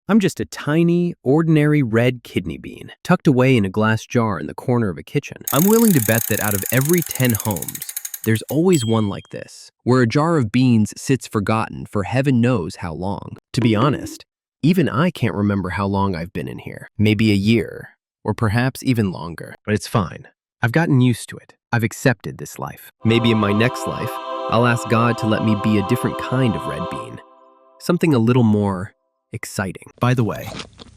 I'm just a tiny, ordinary red kidney bean, tucked away in a glass jar in the corner of a kitchen. I'm willing to bet that out of every 10 homes, there's always one like this, where a jar of beans sits forgotten for heaven knows how long. To be honest, even I can't remember how long I've been in here. Maybe a year, or perhaps even longer. But it's fine. I've gotten used to it. I've accepted this life. Maybe in my next life, I'll ask God to let me be a different kind of red bean. Something a little more exciting. By the way,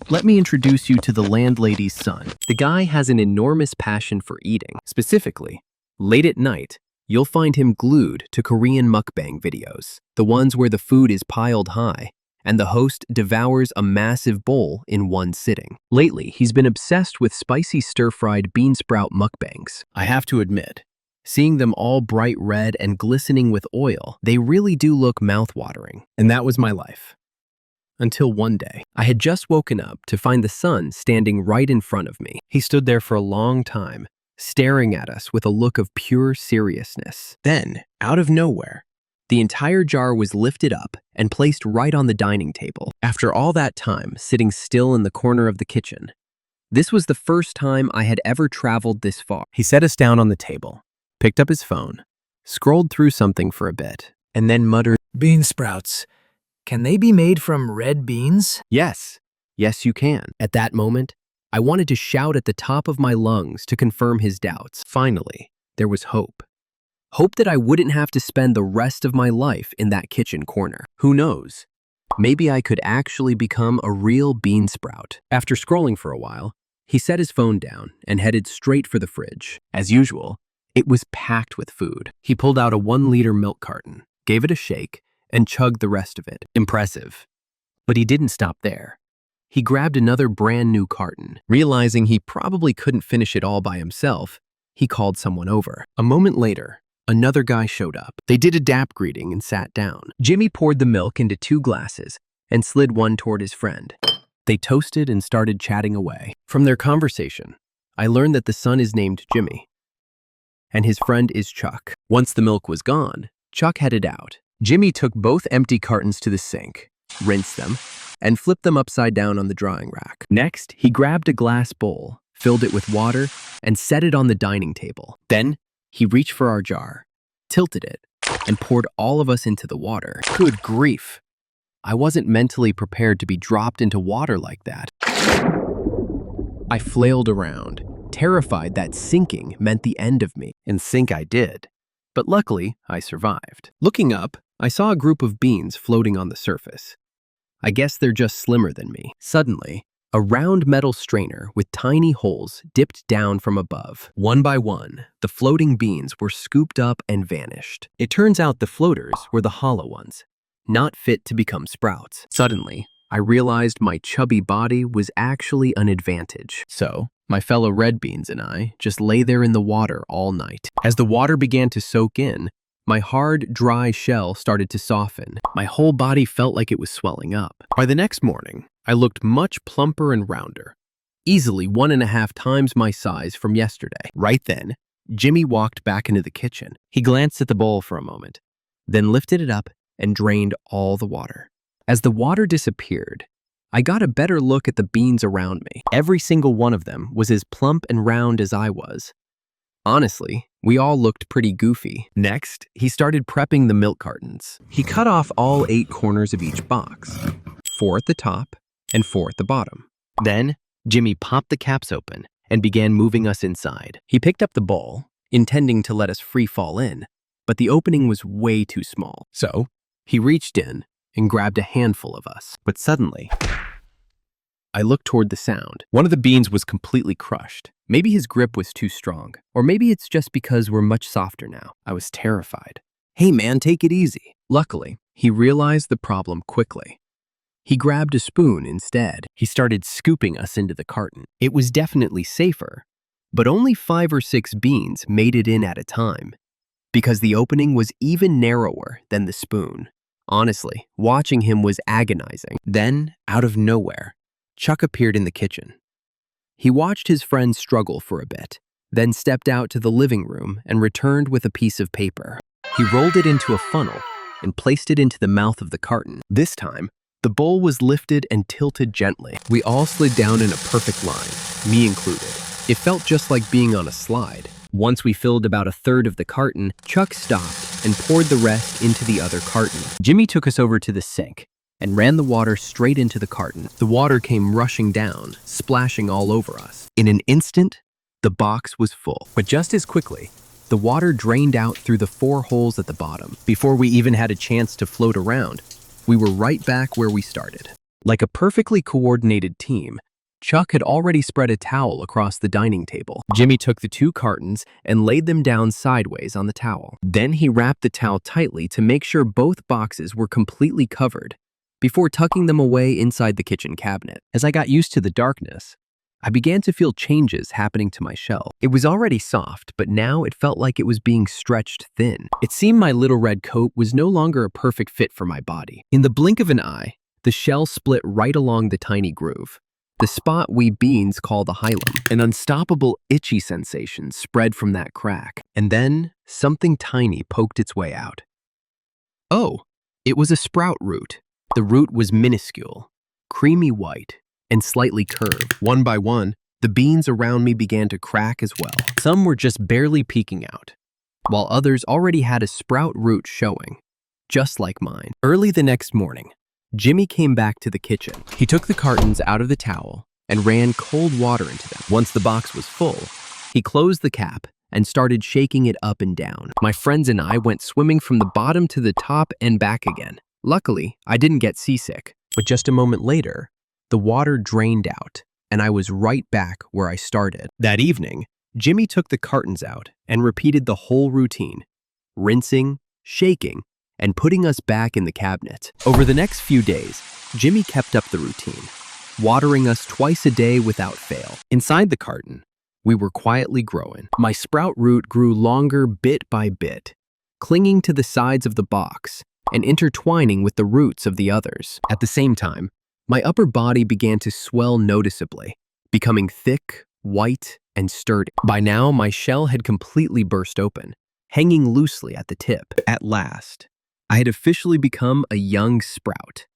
let me introduce you to the landlady's son. The guy has an enormous passion for eating. Specifically, late at night, you'll find him glued to Korean mukbang videos, the ones where the food is piled high, and the host devours a massive bowl in one sitting. Lately, he's been obsessed with spicy stir-fried bean sprout mukbangs. I have to admit, seeing them all bright red and glistening with oil, they really do look mouth-watering. And that was my life. Until one day, I had just woken up to find the sun standing right in front of me. He stood there for a long time, staring at us with a look of pure seriousness. Then, out of nowhere, the entire jar was lifted up and placed right on the dining table. After all that time sitting still in the corner of the kitchen, this was the first time I had ever traveled this far. He set us down on the table, picked up his phone, scrolled through something for a bit, and then muttered, "Bean sprouts. Can they be made from red beans?" "Yes, yes you can." At that moment, I wanted to shout at the top of my lungs to confirm his doubts. Finally, there was hope. Hope that I wouldn't have to spend the rest of my life in that kitchen corner. Who knows? Maybe I could actually become a real bean sprout. After scrolling for a while, he set his phone down and headed straight for the fridge. As usual, it was packed with food. He pulled out a 1-liter milk carton, gave it a shake, and chugged the rest of it. Impressive. But he didn't stop there. He grabbed another brand new carton. Realizing he probably couldn't finish it all by himself, he called someone over. A moment later, another guy showed up. They did a dap greeting and sat down. Jimmy poured the milk into 2 glasses and slid one toward his friend. They toasted and started chatting away. From their conversation, I learned that the son is named Jimmy, and his friend is Chuck. Once the milk was gone, Chuck headed out. Jimmy took both empty cartons to the sink, rinsed them, and flipped them upside down on the drying rack. Next, he grabbed a glass bowl, filled it with water, and set it on the dining table. Then, he reached for our jar, tilted it, and poured all of us into the water. Good grief! I wasn't mentally prepared to be dropped into water like that. I flailed around, terrified that sinking meant the end of me. And sink I did. But luckily, I survived. Looking up, I saw a group of beans floating on the surface. I guess they're just slimmer than me. Suddenly, a round metal strainer with tiny holes dipped down from above. One by one, the floating beans were scooped up and vanished. It turns out the floaters were the hollow ones, not fit to become sprouts. Suddenly, I realized my chubby body was actually an advantage. So, my fellow red beans and I just lay there in the water all night. As the water began to soak in, my hard, dry shell started to soften. My whole body felt like it was swelling up. By the next morning, I looked much plumper and rounder, easily 1.5 times my size from yesterday. Right then, Jimmy walked back into the kitchen. He glanced at the bowl for a moment, then lifted it up and drained all the water. As the water disappeared, I got a better look at the beans around me. Every single one of them was as plump and round as I was. Honestly, we all looked pretty goofy. Next, he started prepping the milk cartons. He cut off all 8 corners of each box, 4 at the top and 4 at the bottom. Then, Jimmy popped the caps open and began moving us inside. He picked up the bowl, intending to let us free fall in, but the opening was way too small. So, he reached in and grabbed a handful of us. But suddenly, I looked toward the sound. One of the beans was completely crushed. Maybe his grip was too strong, or maybe it's just because we're much softer now. I was terrified. "Hey man, take it easy." Luckily, he realized the problem quickly. He grabbed a spoon instead. He started scooping us into the carton. It was definitely safer, but only 5 or 6 beans made it in at a time, because the opening was even narrower than the spoon. Honestly, watching him was agonizing. Then, out of nowhere, Chuck appeared in the kitchen. He watched his friend struggle for a bit, then stepped out to the living room and returned with a piece of paper. He rolled it into a funnel and placed it into the mouth of the carton. This time, The bowl was lifted and tilted gently. We all slid down in a perfect line, me included. It felt just like being on a slide. Once we filled about a third of the carton, Chuck stopped and poured the rest into the other carton. Jimmy took us over to the sink and ran the water straight into the carton. The water came rushing down, splashing all over us. In an instant, the box was full. But just as quickly, the water drained out through the 4 holes at the bottom. Before we even had a chance to float around, we were right back where we started. Like a perfectly coordinated team, Chuck had already spread a towel across the dining table. Jimmy took the 2 cartons and laid them down sideways on the towel. Then he wrapped the towel tightly to make sure both boxes were completely covered before tucking them away inside the kitchen cabinet. As I got used to the darkness, I began to feel changes happening to my shell. It was already soft, but now it felt like it was being stretched thin. It seemed my little red coat was no longer a perfect fit for my body. In the blink of an eye, the shell split right along the tiny groove, the spot we beans call the hilum. An unstoppable itchy sensation spread from that crack, and then something tiny poked its way out. Oh, it was a sprout root. The root was minuscule, creamy white, and slightly curved. One by one, the beans around me began to crack as well. Some were just barely peeking out, while others already had a sprout root showing, just like mine. Early the next morning, Jimmy came back to the kitchen. He took the cartons out of the towel and ran cold water into them. Once the box was full, he closed the cap and started shaking it up and down. My friends and I went swimming from the bottom to the top and back again. Luckily, I didn't get seasick, but just a moment later, the water drained out, and I was right back where I started. That evening, Jimmy took the cartons out and repeated the whole routine, rinsing, shaking, and putting us back in the cabinet. Over the next few days, Jimmy kept up the routine, watering us twice a day without fail. Inside the carton, we were quietly growing. My sprout root grew longer bit by bit, clinging to the sides of the box and intertwining with the roots of the others. At the same time, my upper body began to swell noticeably, becoming thick, white, and sturdy. By now, my shell had completely burst open, hanging loosely at the tip. At last, I had officially become a young sprout,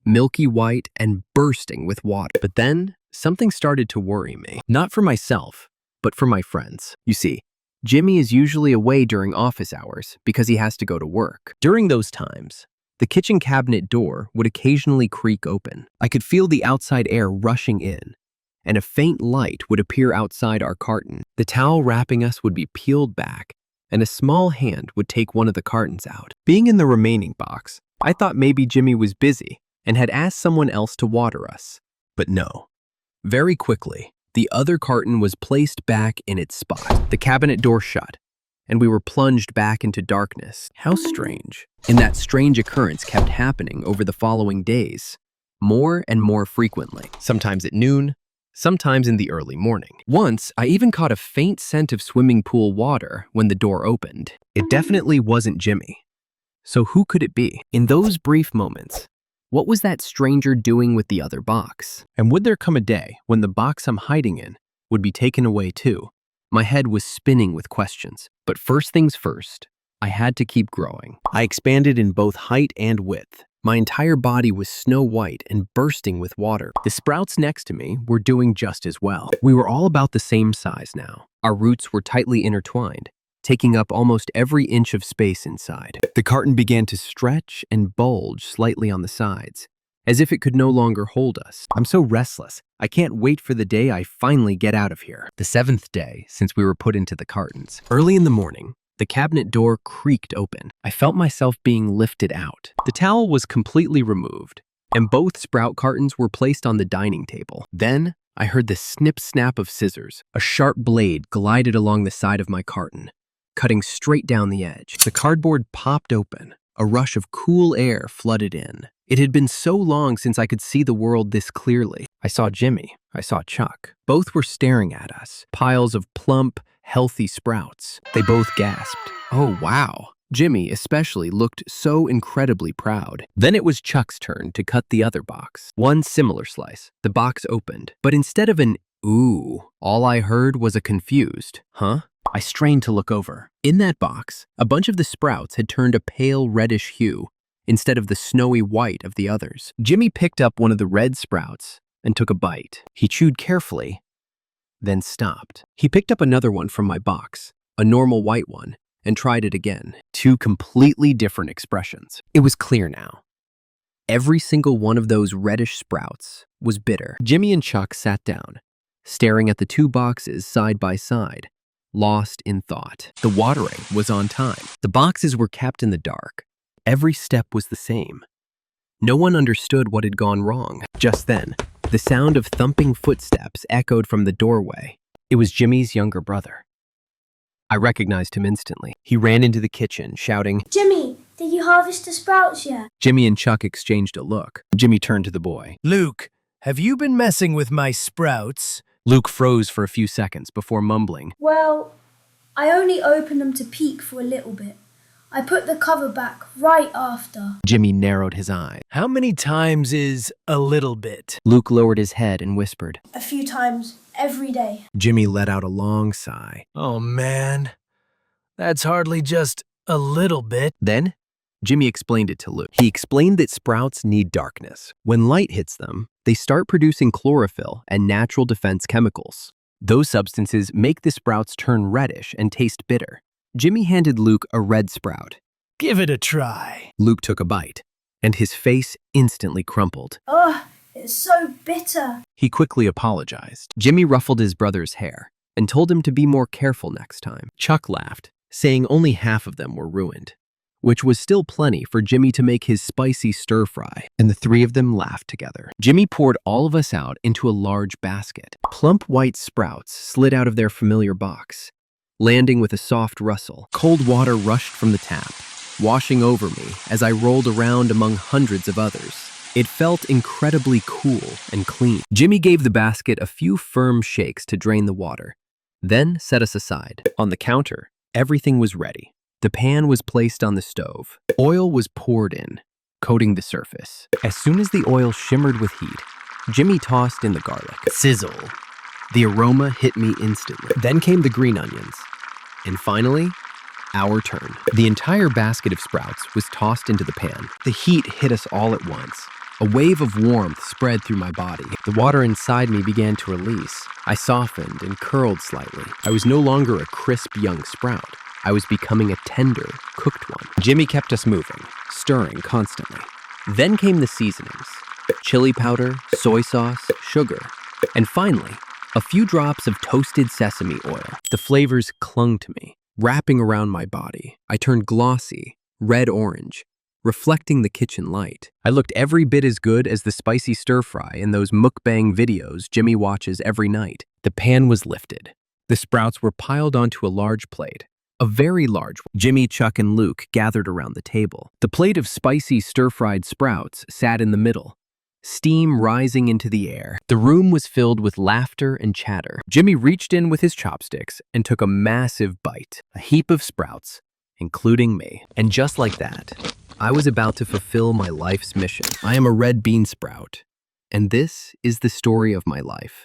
milky white and bursting with water. But then, something started to worry me. Not for myself, but for my friends. You see, Jimmy is usually away during office hours because he has to go to work. During those times, the kitchen cabinet door would occasionally creak open. I could feel the outside air rushing in, and a faint light would appear outside our carton. The towel wrapping us would be peeled back, and a small hand would take one of the cartons out. Being in the remaining box, I thought maybe Jimmy was busy and had asked someone else to water us. But no. Very quickly, the other carton was placed back in its spot. The cabinet door shut, and we were plunged back into darkness. How strange. And that strange occurrence kept happening over the following days, more and more frequently, sometimes at noon, sometimes in the early morning. Once, I even caught a faint scent of swimming pool water when the door opened. It definitely wasn't Jimmy. So who could it be? In those brief moments, what was that stranger doing with the other box? And would there come a day when the box I'm hiding in would be taken away too? My head was spinning with questions. But first things first, I had to keep growing. I expanded in both height and width. My entire body was snow white and bursting with water. The sprouts next to me were doing just as well. We were all about the same size now. Our roots were tightly intertwined, taking up almost every inch of space inside. The carton began to stretch and bulge slightly on the sides, as if it could no longer hold us. I'm so restless. I can't wait for the day I finally get out of here. The 7th day since we were put into the cartons. Early in the morning, the cabinet door creaked open. I felt myself being lifted out. The towel was completely removed, and both sprout cartons were placed on the dining table. Then, I heard the snip-snap of scissors. A sharp blade glided along the side of my carton, cutting straight down the edge. The cardboard popped open. A rush of cool air flooded in. It had been so long since I could see the world this clearly. I saw Jimmy. I saw Chuck. Both were staring at us. Piles of plump, healthy sprouts. They both gasped. Oh, wow. Jimmy especially looked so incredibly proud. Then it was Chuck's turn to cut the other box. One similar slice. The box opened. But instead of an ooh, all I heard was a confused, huh? I strained to look over. In that box, a bunch of the sprouts had turned a pale reddish hue instead of the snowy white of the others. Jimmy picked up one of the red sprouts and took a bite. He chewed carefully, then stopped. He picked up another one from my box, a normal white one, and tried it again. Two completely different expressions. It was clear now. Every single one of those reddish sprouts was bitter. Jimmy and Chuck sat down, staring at the two boxes side by side, lost in thought. The watering was on time. The boxes were kept in the dark. Every step was the same. No one understood what had gone wrong. Just then, the sound of thumping footsteps echoed from the doorway. It was Jimmy's younger brother. I recognized him instantly. He ran into the kitchen, shouting, "Jimmy, did you harvest the sprouts yet?" Jimmy and Chuck exchanged a look. Jimmy turned to the boy. Luke, have you been messing with my sprouts? Luke froze for a few seconds before mumbling, "Well, I only opened them to peek for a little bit. I put the cover back right after." Jimmy narrowed his eyes. How many times is a little bit? Luke lowered his head and whispered. "A few times every day." Jimmy let out a long sigh. Oh man, that's hardly just a little bit. Then, Jimmy explained it to Luke. He explained that sprouts need darkness. When light hits them, they start producing chlorophyll and natural defense chemicals. Those substances make the sprouts turn reddish and taste bitter. Jimmy handed Luke a red sprout. Give it a try. Luke took a bite, and his face instantly crumpled. "Ugh, it's so bitter." He quickly apologized. Jimmy ruffled his brother's hair and told him to be more careful next time. Chuck laughed, saying only half of them were ruined, which was still plenty for Jimmy to make his spicy stir-fry, and the three of them laughed together. Jimmy poured all of us out into a large basket. Plump white sprouts slid out of their familiar box, landing with a soft rustle. Cold water rushed from the tap, washing over me as I rolled around among hundreds of others. It felt incredibly cool and clean. Jimmy gave the basket a few firm shakes to drain the water, then set us aside. On the counter, everything was ready. The pan was placed on the stove. Oil was poured in, coating the surface. As soon as the oil shimmered with heat, Jimmy tossed in the garlic. Sizzle. The aroma hit me instantly. Then came the green onions. And finally, our turn. The entire basket of sprouts was tossed into the pan. The heat hit us all at once. A wave of warmth spread through my body. The water inside me began to release. I softened and curled slightly. I was no longer a crisp young sprout. I was becoming a tender, cooked one. Jimmy kept us moving, stirring constantly. Then came the seasonings: chili powder, soy sauce, sugar, and finally, a few drops of toasted sesame oil. The flavors clung to me, wrapping around my body. I turned glossy, red-orange, reflecting the kitchen light. I looked every bit as good as the spicy stir-fry in those mukbang videos Jimmy watches every night. The pan was lifted. The sprouts were piled onto a large plate. A very large one. Jimmy, Chuck, and Luke gathered around the table. The plate of spicy stir-fried sprouts sat in the middle, steam rising into the air. The room was filled with laughter and chatter. Jimmy reached in with his chopsticks and took a massive bite, a heap of sprouts, including me. And just like that, I was about to fulfill my life's mission. I am a red bean sprout, and this is the story of my life.